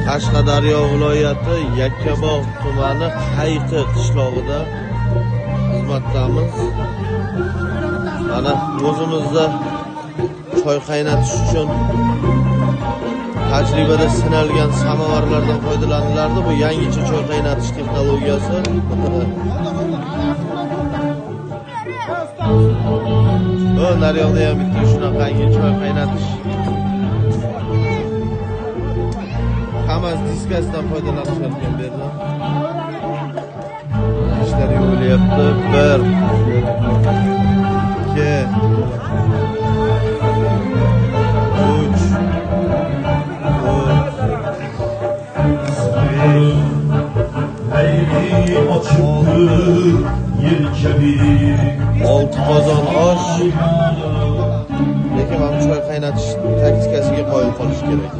Qashqadaryo viloyati Yakkabog' tumani Qayqi qishlog'ida xizmatdamiz. Mana o'zimizda choy qaynatish uchun tajribada sinalgan samovarlardan foydalanilardi. Bu yangicha choy qaynatish texnologiyasi. Naryoqda ham bitta shunaqangi choy qaynatish Kamaz diskasidan foydalanishgan bu yerda. İşler yuvilyapti. 1 2 3 6 qozon osh. Lekin ham choy qaynatish taktikasiga qoyil qolish kerak.